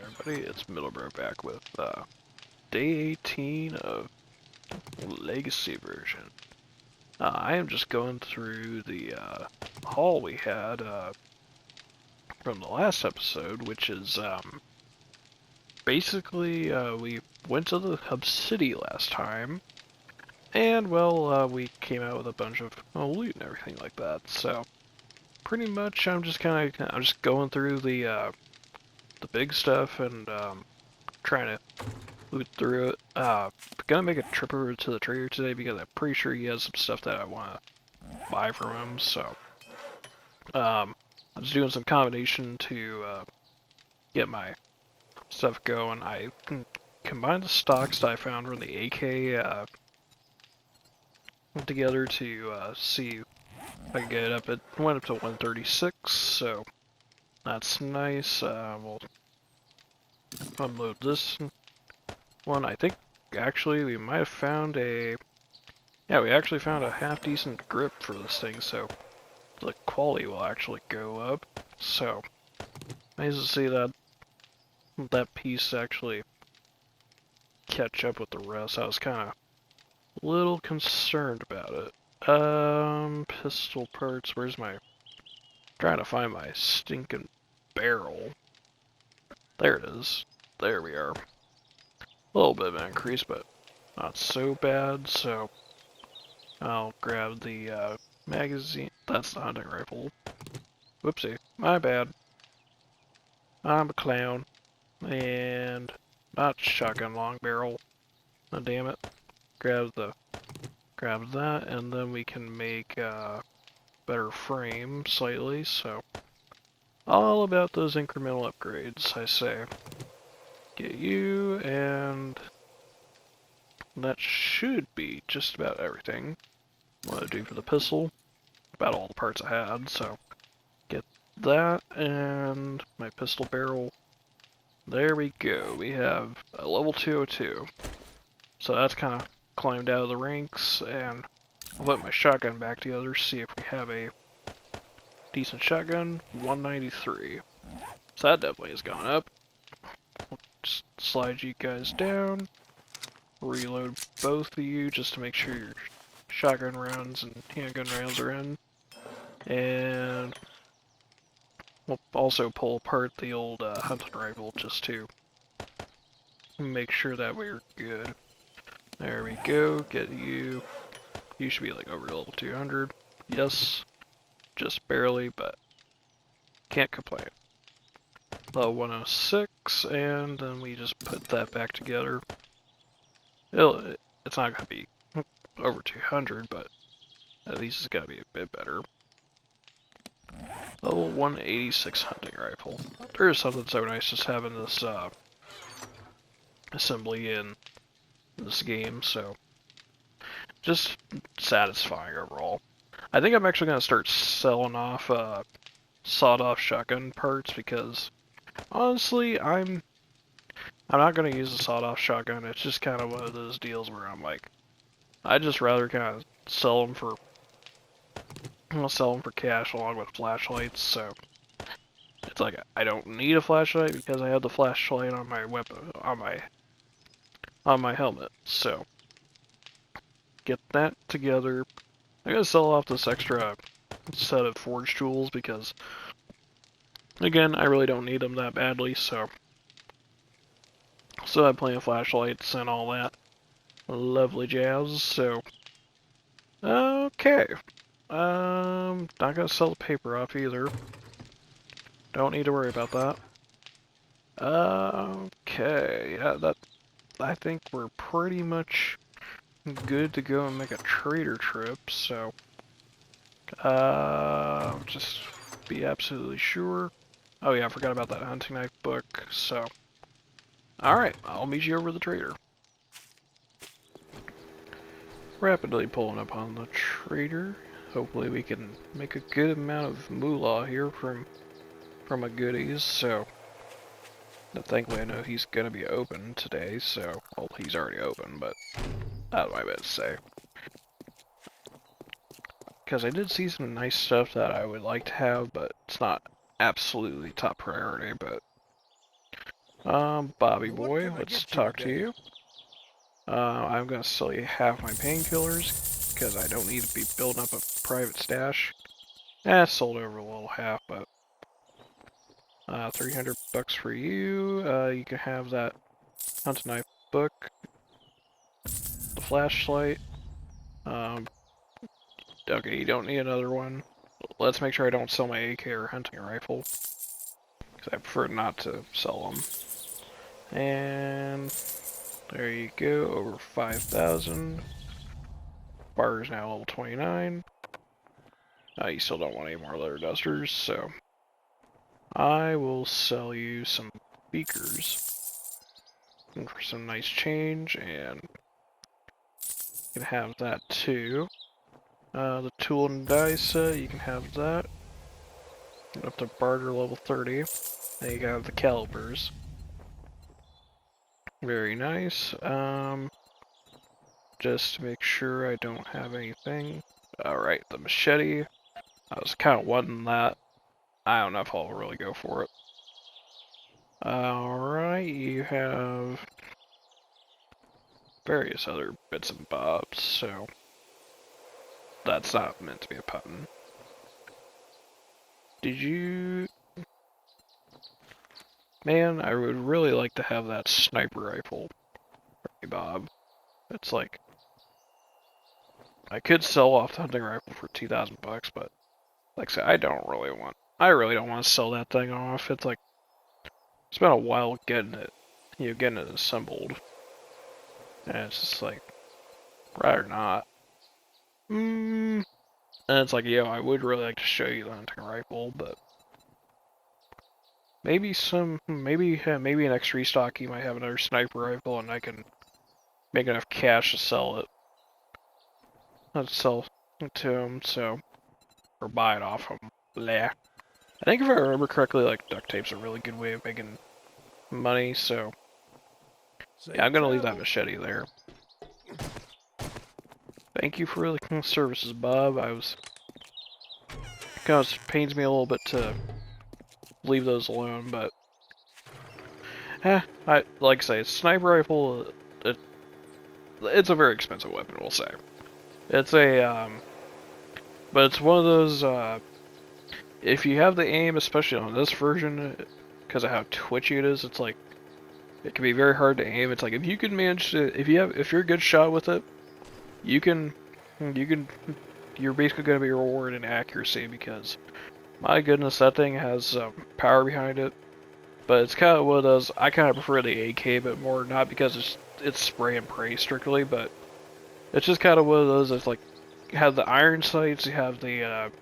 everybody? It's Middlebrow back with day 18 of Legacy version. I am just going through the haul we had from the last episode, which is basically we went to the Hub City last time, and well, we came out with a bunch of loot and everything like that. So pretty much, I'm just going through the big stuff and trying to loot through it. Gonna make a trip over to the trader today because I'm pretty sure he has some stuff that I want to buy from him. So, I was doing some combination to get my stuff going. I combined the stocks that I found from the AK together to see if I can get it up. It went up to 136, so that's nice. We'll unload this one. I think actually we might have found a... Yeah, we actually found a half-decent grip for this thing, so the quality will actually go up. So, nice to see that piece actually catch up with the rest. I was kind of a little concerned about it. Pistol parts, where's my... Trying to find my stinking barrel. There it is. There we are. A little bit of an increase, but not so bad, so I'll grab the magazine. That's the hunting rifle. Whoopsie. My bad. I'm a clown. And not shotgun long barrel. Oh, damn it. Grab that, and then we can make a better frame slightly, so all about those incremental upgrades, I say. Get you, and that should be just about everything I want to do for the pistol. About all the parts I had, so get that, and my pistol barrel. There we go. We have a level 202. So that's kind of climbed out of the ranks, and I'll put my shotgun back together, see if we have a decent shotgun. 193. So that definitely has gone up. We'll just slide you guys down. Reload both of you just to make sure your shotgun rounds and handgun rounds are in. And we'll also pull apart the old hunting rifle just to make sure that we're good. There we go. Get you. You should be like over level 200. Yes. Just barely, but can't complain. Level 106, and then we just put that back together. It's not going to be over 200, but at least it's got to be a bit better. Level 186 hunting rifle. There is something so nice just having this assembly in this game, so just satisfying overall. I think I'm actually going to start selling off sawed-off shotgun parts because honestly, I'm not going to use a sawed-off shotgun. It's just kind of one of those deals where I'm like, I'd just rather kind of sell them for cash along with flashlights. So it's like I don't need a flashlight because I have the flashlight on my weapon on my helmet. So get that together. I'm gonna sell off this extra set of forge tools because again, I really don't need them that badly. So still have plenty of flashlights and all that lovely jazz. So okay. Not gonna sell the paper off either. Don't need to worry about that. Okay, yeah, I think we're pretty much good to go and make a trader trip, so just be absolutely sure. Oh yeah, I forgot about that hunting knife book, so alright, I'll meet you over the trader. Rapidly pulling up on the trader. Hopefully we can make a good amount of moolah here from my goodies, so thankfully I know he's gonna be open today, so well he's already open, but that's what I meant to say. Because I did see some nice stuff that I would like to have, but it's not absolutely top priority, but Bobby boy, let's talk to you. I'm gonna sell you half my painkillers, because I don't need to be building up a private stash. Sold over a little half, but 300 bucks for you. You can have that hunting knife book, the flashlight. Okay, you don't need another one. Let's make sure I don't sell my AK or hunting rifle, because I prefer not to sell them. And there you go, over 5,000. Bar is now level 29. You still don't want any more leather dusters, so I will sell you some beakers for some nice change, and you can have that too. The tool and die set, you can have that. Up to barter level 30. Then you can have the calipers. Very nice. Just to make sure I don't have anything. Alright, the machete. I was kind of wanting that. I don't know if I'll really go for it. Alright, you have various other bits and bobs, so that's not meant to be a pun. Did you... Man, I would really like to have that sniper rifle, Bob. It's like... I could sell off the hunting rifle for 2,000 bucks, but like I said, I really don't want to sell that thing off. It's like, it's been a while getting it, getting it assembled. And it's just like, rather not. And it's like, I would really like to show you the hunting rifle, but maybe next restock you might have another sniper rifle and I can make enough cash to sell it. Let's sell it to him, so, or buy it off him. Blah. I think if I remember correctly, like, duct tape's a really good way of making money, so yeah, I'm gonna leave that machete there. Thank you for the services, Bob. It kind of pains me a little bit to leave those alone, but like I say, sniper rifle, it's a very expensive weapon, we'll say. It's a but it's one of those if you have the aim, especially on this version, because of how twitchy it is, it's like it can be very hard to aim. It's like if you can manage to, if you're a good shot with it, you're basically going to be rewarded in accuracy, because my goodness, that thing has power behind it. But it's kind of one of those, I kind of prefer the AK a bit more, not because it's spray and pray strictly, but it's just kind of one of those that's like, you have the iron sights, you have the, you have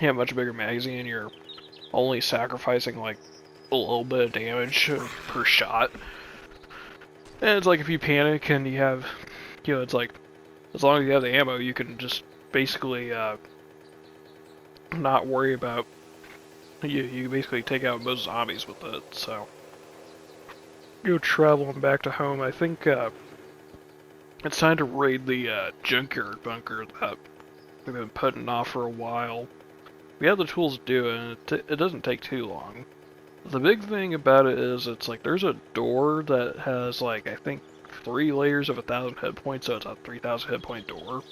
a much bigger magazine, you're only sacrificing like a little bit of damage per shot. And it's like if you panic and you have, it's like, as long as you have the ammo, you can just basically not worry about, you basically take out most zombies with it, so. Traveling back to home, I think it's time to raid the junkyard bunker that we've been putting off for a while. We have the tools to do it, and it doesn't take too long. The big thing about it is it's like there's a door that has like, I think 3 layers of 1,000 hit points, so it's a 3,000 hit point door.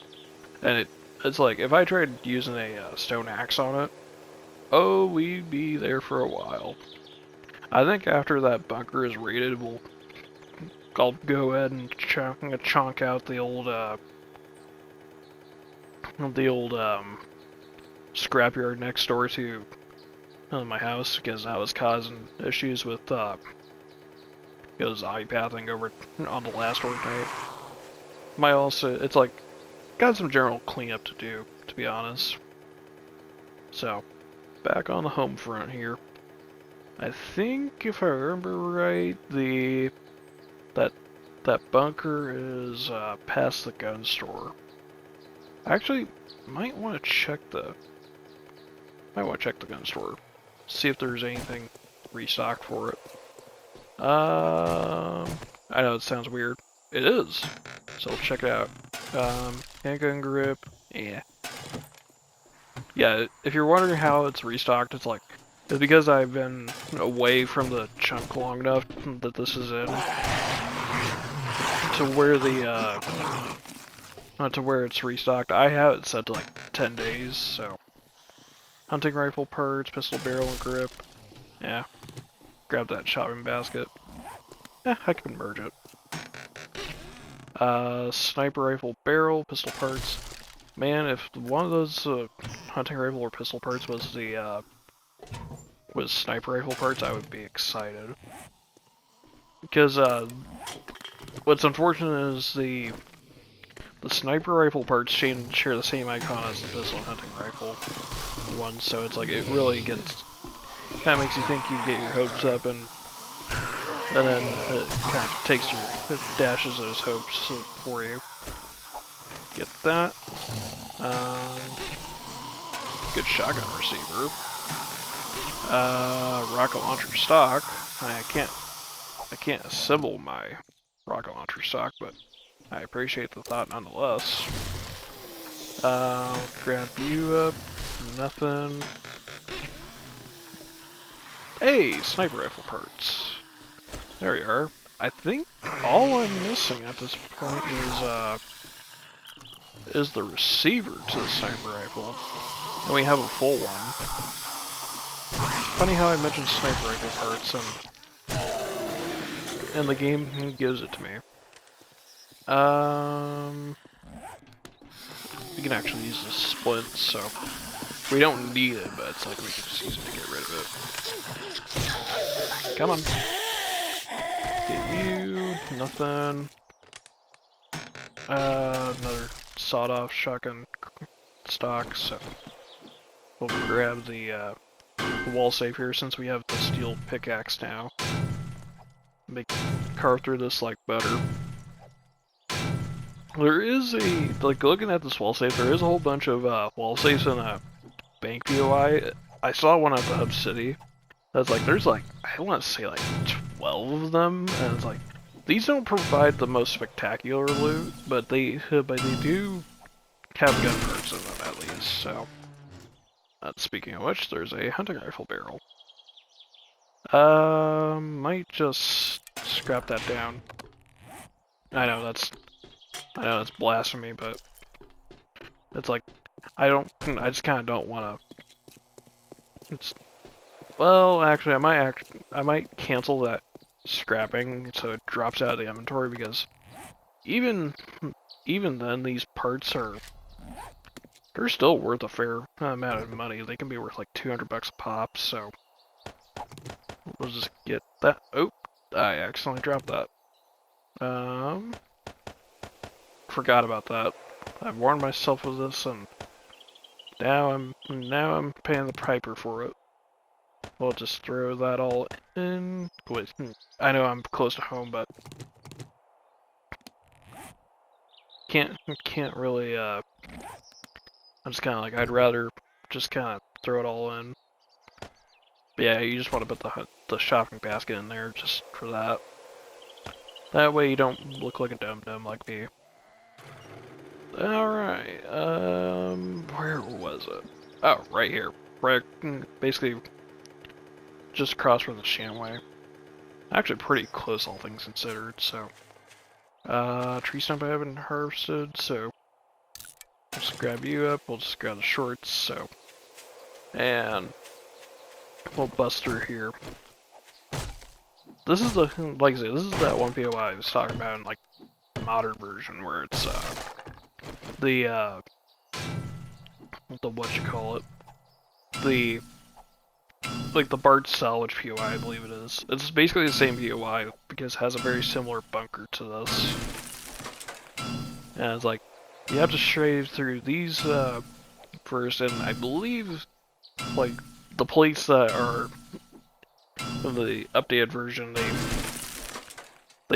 And it's like, if I tried using a stone axe on it, oh, we'd be there for a while. I think after that bunker is raided, I'll go ahead and chunk out the old scrapyard next door to my house, because that was causing issues with zombie pathing over on the last Horde night. It's like got some general cleanup to do, to be honest. So back on the home front here. I think if I remember right, that bunker is past the gun store. I actually might want to check the gun store, see if there's anything restocked for it. I know it sounds weird. It is. So let's check it out. Handgun grip. Yeah. Yeah, if you're wondering how it's restocked, it's like, It's because I've been away from the chunk long enough that this is in to where the to where it's restocked. I have it set to like 10 days, so hunting rifle parts, pistol barrel and grip. Yeah, grab that shopping basket. I can merge it. Sniper rifle barrel, pistol parts. Man, if one of those hunting rifle or pistol parts was the was sniper rifle parts, I would be excited. Because what's unfortunate is the sniper rifle parts share the same icon as the pistol and hunting rifle one, so it's like it really gets kind of makes you think you get your hopes up, and then it kind of it dashes those hopes for you. Get that. Good shotgun receiver. Rocket launcher stock. I can't assemble my rocket launcher stock, but I appreciate the thought nonetheless. Grab you up. Nothing. Hey, sniper rifle parts. There you are. I think all I'm missing at this point is the receiver to the sniper rifle, and we have a full one. Funny how I mentioned sniper rifle parts and the game gives it to me. We can actually use the splint, so we don't need it, but it's like we can just use it to get rid of it. Come on. Get you. Nothing. Another sawed-off shotgun stock, so we'll grab the wall safe here since we have the steel pickaxe now. Carve through this like butter. There is like looking at this wall safe, there is a whole bunch of wall safes in a bank POI. I saw one at the Hub City. That's like, there's like, I want to say like 12 of them, and it's like, these don't provide the most spectacular loot, but they do have gun perks in them at least, so. Speaking of which, there's a hunting rifle barrel. Might just scrap that down. I know that's blasphemy, but it's like, I just kind of don't want to. Well, actually, I might cancel that scrapping so it drops out of the inventory, because even then, these parts they're still worth a fair amount of money. They can be worth like 200 bucks a pop, so we'll just get that. Oh, I accidentally dropped that. Forgot about that. I've warned myself of this, and now I'm paying the piper for it. We'll just throw that all in. Wait, I know I'm close to home, but can't really. I'm just kind of like, I'd rather just kind of throw it all in. But yeah, you just want to put the shopping basket in there just for that. That way you don't look like a dum-dum like me. Alright, where was it? Oh, right here. Right, basically just across from the Shamway. Actually pretty close, all things considered, so. Tree stump I haven't harvested, so. I'll just grab you up, we'll just grab the shorts, so. And we'll bust through here. This is like I say, this is that one POI I was talking about in like the modern version where it's the whatchamacallit, like the Bard Salvage POI, I believe it is. It's basically the same POI because it has a very similar bunker to this. And it's like, you have to shave through these first, and I believe like the plates that are in the updated version, they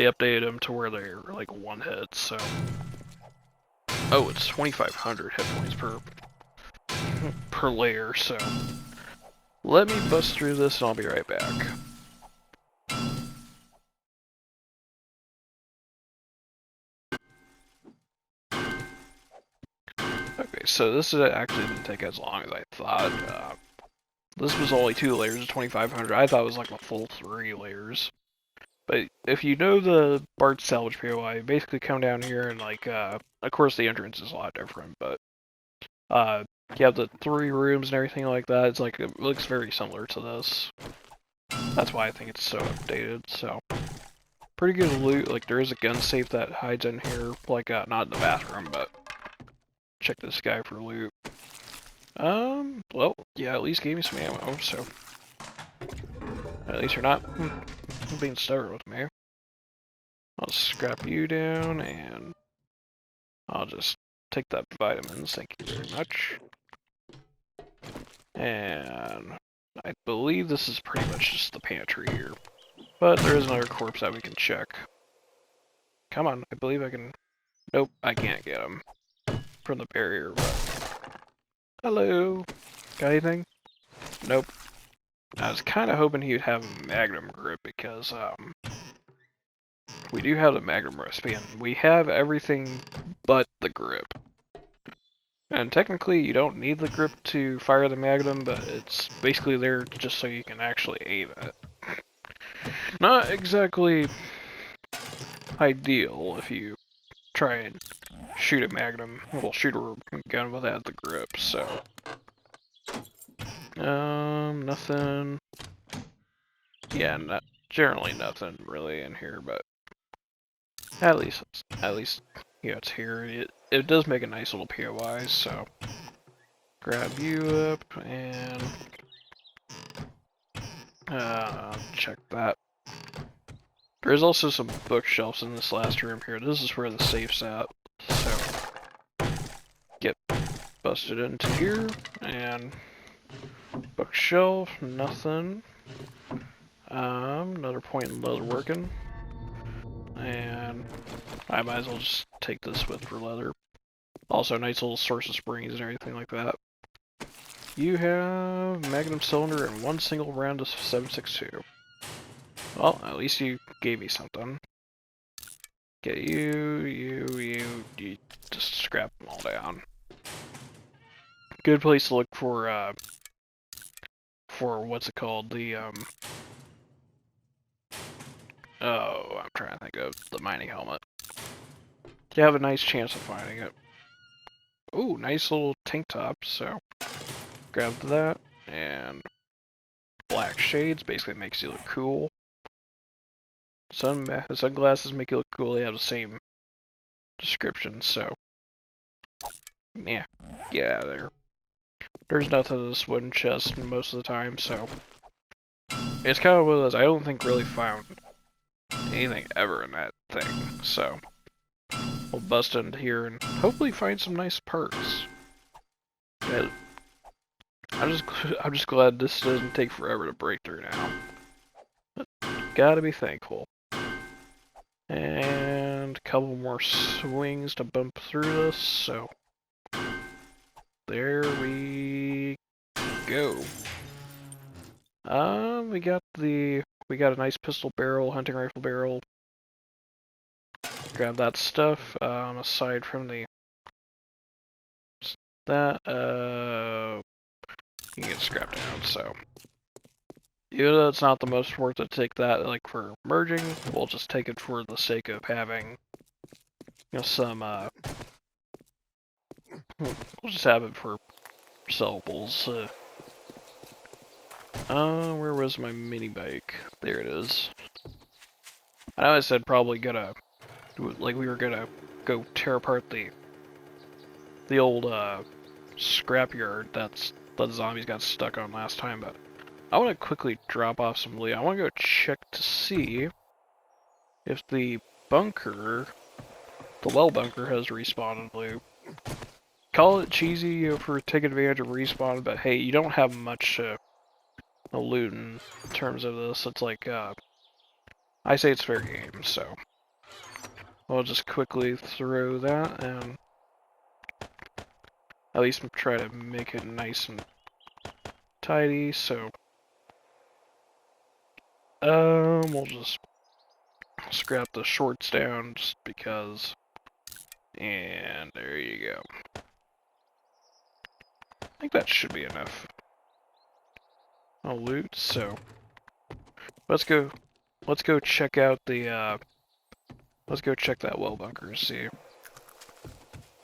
updated them to where they're like one hit, so. Oh, it's 2,500 hit points per layer, so. Let me bust through this and I'll be right back. Okay, so this actually didn't take as long as I thought. This was only 2 layers of 2500. I thought it was like a full 3 layers. But if you know the Bart Salvage POI, basically come down here and like, of course the entrance is a lot different, but you have the 3 rooms and everything like that. It's like, it looks very similar to this. That's why I think it's so updated, so. Pretty good loot, like there is a gun safe that hides in here, like not in the bathroom, but check this guy for loot. Well, yeah, at least gave me some ammo, so. At least you're not being stubborn with me. I'll scrap you down, and I'll just take that vitamins, thank you very much. And I believe this is pretty much just the pantry here. But there is another corpse that we can check. Come on, I believe I can... Nope, I can't get him from the barrier, but... Hello? Got anything? Nope. I was kind of hoping he would have a Magnum grip because, we do have the Magnum recipe, and we have everything but the grip. And technically, you don't need the grip to fire the Magnum, but it's basically there just so you can actually aim it. Not exactly ideal if you try and shoot a Magnum, well, shoot a gun without the grip, so. Nothing. Yeah, generally nothing really in here, but at least, yeah, it's here. It does make a nice little POI, so grab you up and check that. There's also some bookshelves in this last room here. This is where the safe's at, so get busted into here and bookshelf, nothing. Another point in leather working. And I might as well just take this with for leather. Also, nice little source of springs and everything like that. You have Magnum cylinder and 1 single round of 7.62. Well, at least you gave me something. Get you just scrap them all down. Good place to look for what's it called? The, oh, I'm trying to think of the mining helmet. You have a nice chance of finding it. Ooh, nice little tank top, so grab that, and black shades basically makes you look cool. Sunglasses make you look cool, they have the same description, so yeah, get out of there. There's nothing in this wooden chest most of the time, so it's kind of one of those I don't think really found anything ever in that thing, so we'll bust into here and hopefully find some nice perks. Yeah, I'm just glad this doesn't take forever to break through now. But gotta be thankful. And a couple more swings to bump through this, so there we go. We got a nice pistol barrel, hunting rifle barrel. Grab that stuff. Aside from you can get scrapped down, so. Even though it's not the most worth it to take that, like, for merging, we'll just take it for the sake of having, you know, some, we'll just have it for sellables. Where was my mini bike? There it is. I know I said probably gonna, like, we were gonna go tear apart the old, scrapyard that the zombies got stuck on last time, but I want to quickly drop off some loot. I want to go check to see if the bunker, the well bunker, has respawned loot. Call it cheesy for taking advantage of respawn, but hey, you don't have much loot in terms of this. It's like, I say it's fair game, so I'll just quickly throw that and at least try to make it nice and tidy, so we'll just scrap the shorts down just because, and there you go. I think that should be enough. loot, so let's go check out the let's go check that well bunker and see.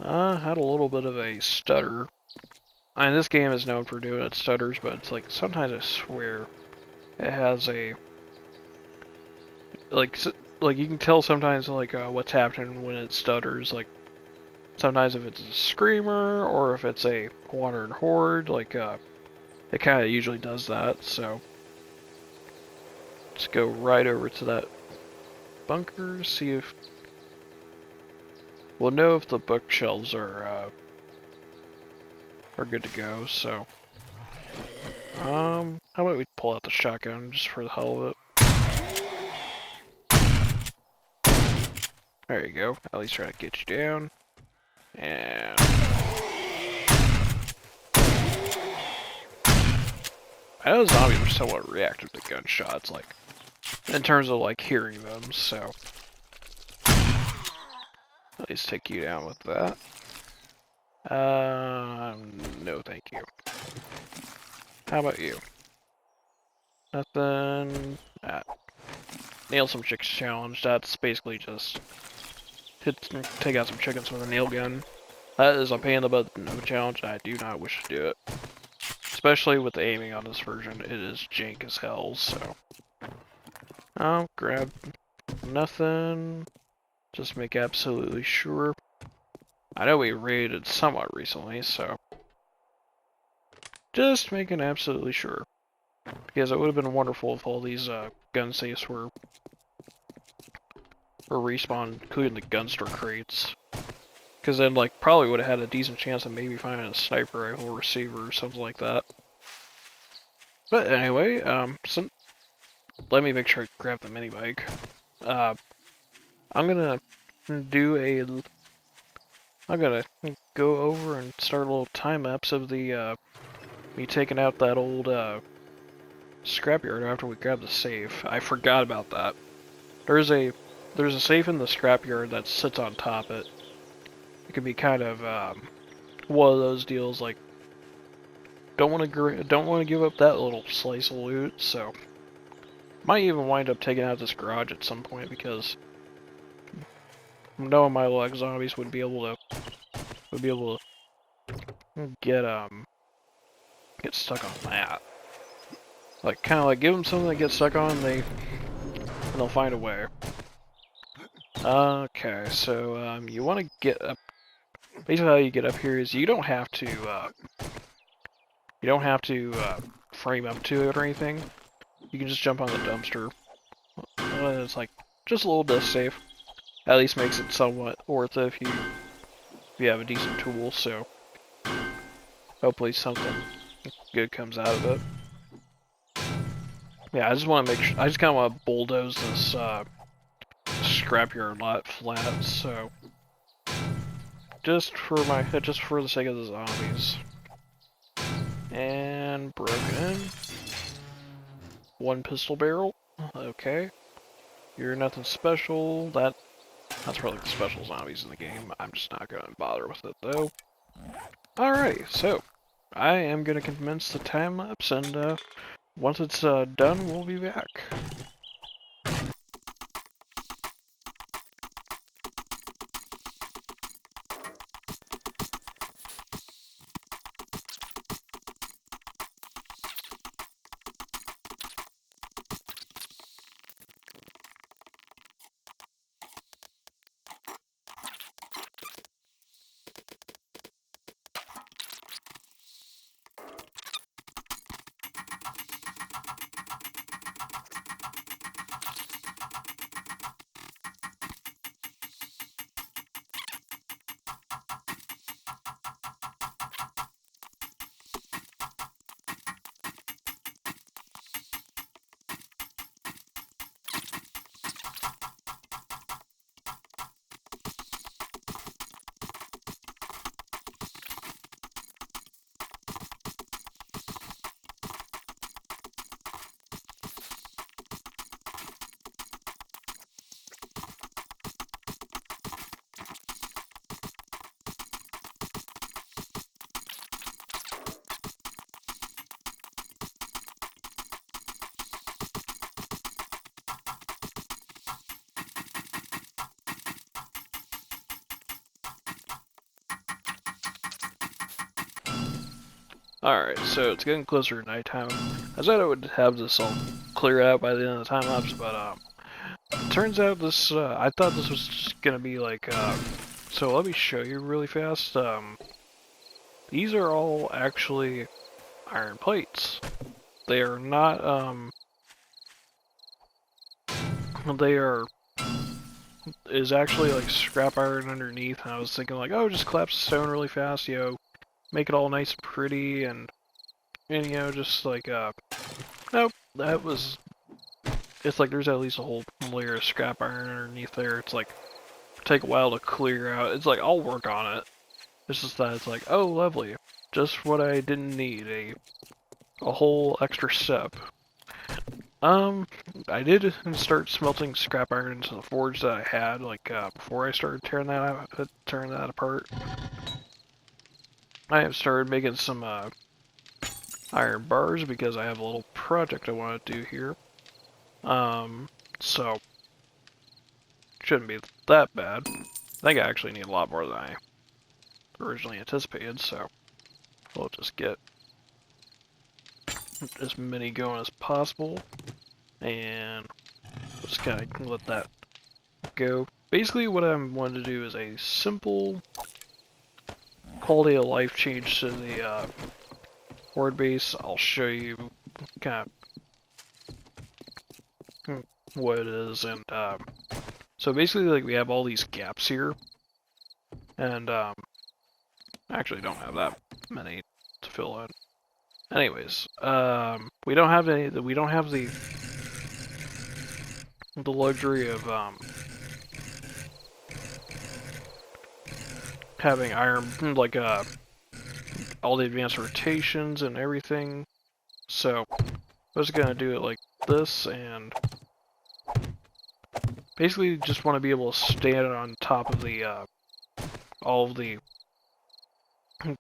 Had a little bit of a stutter. I mean, this game is known for doing its stutters, but it's like sometimes I swear it has a like you can tell sometimes like what's happening when it stutters. Like sometimes if it's a screamer or if it's a wandering horde, like it kind of usually does that. So let's go right over to that bunker, see if we'll know if the bookshelves are good to go. So how about we pull out the shotgun just for the hell of it? There you go. At least try to get you down. And I know zombies are somewhat reactive to gunshots, like in terms of like hearing them. So at least take you down with that. No, thank you. How about you? Nothing. Nail some chicks challenge. That's basically just take out some chickens with a nail gun. That is a pain in the butt of a challenge. I do not wish to do it. Especially with the aiming on this version, it is jank as hell, so. I'll grab nothing. Just make absolutely sure. I know we raided somewhat recently, so. Just making absolutely sure. Because it would have been wonderful if all these gun safes were respawned, including the gun store crates. Because then, like, probably would have had a decent chance of maybe finding a sniper rifle receiver or something like that. But anyway, so let me make sure I grab the mini bike. I'm gonna go over and start a little time lapse of the me taking out that old scrapyard after we grab the safe. I forgot about that. There's a safe in the scrapyard that sits on top of it. It could be kind of one of those deals like don't want to give up that little slice of loot, so might even wind up taking out this garage at some point because knowing my luck, zombies would be able to get stuck on that. Like kind of like give them something to get stuck on, they'll find a way. Okay, so you want to get up. Basically, how you get up here is you don't have to frame up to it or anything. You can just jump on the dumpster. It's like just a little bit safe. At least makes it somewhat worth it if you have a decent tool. So hopefully something good comes out of it. Yeah, I just want to make sure. I just kind of want to bulldoze this scrapyard lot flat. So just for the sake of the zombies. And broken. One pistol barrel. Okay. You're nothing special. That's probably the special zombies in the game. I'm just not going to bother with it, though. Alright, so I am going to commence the time lapse, and once it's done, we'll be back. Alright, so it's getting closer to nighttime. I said I would have this all clear out by the end of the time lapse, but it turns out this, I thought this was just gonna be like, so let me show you really fast. These are all actually iron plates. They are not, they are, is actually like scrap iron underneath, and I was thinking like, oh, just collapse the stone really fast, make it all nice and pretty, and just like, nope, it's like there's at least a whole layer of scrap iron underneath there. It's like, take a while to clear out. It's like, I'll work on it. It's just that it's like, oh, lovely. Just what I didn't need, a whole extra step. I did start smelting scrap iron into the forge that I had, like, before I started tearing that apart. I have started making some, iron bars because I have a little project I want to do here. So, shouldn't be that bad. I think I actually need a lot more than I originally anticipated, so we'll just get as many going as possible, and just kind of let that go. Basically, what I'm wanting to do is a simple quality of life change to the horde base. I'll show you kind of what it is, and so basically, like, we have all these gaps here, and I actually don't have that many to fill in. Anyways, we don't have the luxury of having iron, like, all the advanced rotations and everything. So I was gonna do it like this, and basically just want to be able to stand on top of the all of the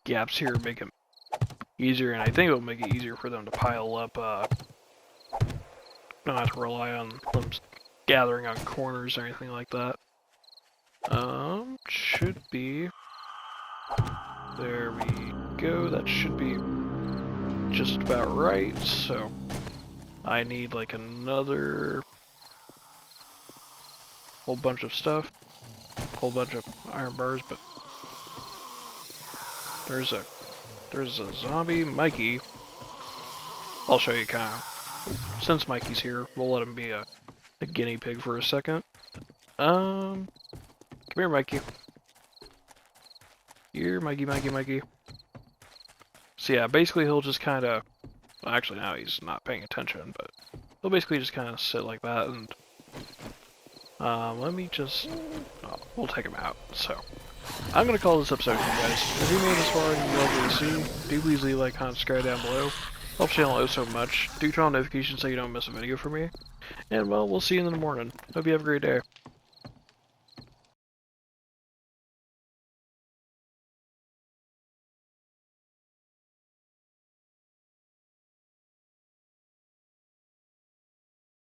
gaps here, make it easier, and I think it'll make it easier for them to pile up. Not have to rely on them gathering on corners or anything like that. Should be. There we go. That should be just about right. So I need like another whole bunch of stuff, whole bunch of iron bars, but there's a zombie, Mikey. I'll show you kind of, since Mikey's here, we'll let him be a guinea pig for a second. Come here, Mikey. Here, Mikey. So yeah, basically he'll just kind of, well, actually now he's not paying attention, but he'll basically just kind of sit like that, and let me just, we'll take him out. So I'm gonna call this episode here, guys. If you made this far and you love what you see, do please leave a like, comment, subscribe down below. Helps the channel out so much. Do turn on notifications so you don't miss a video from me. And well, we'll see you in the morning. Hope you have a great day.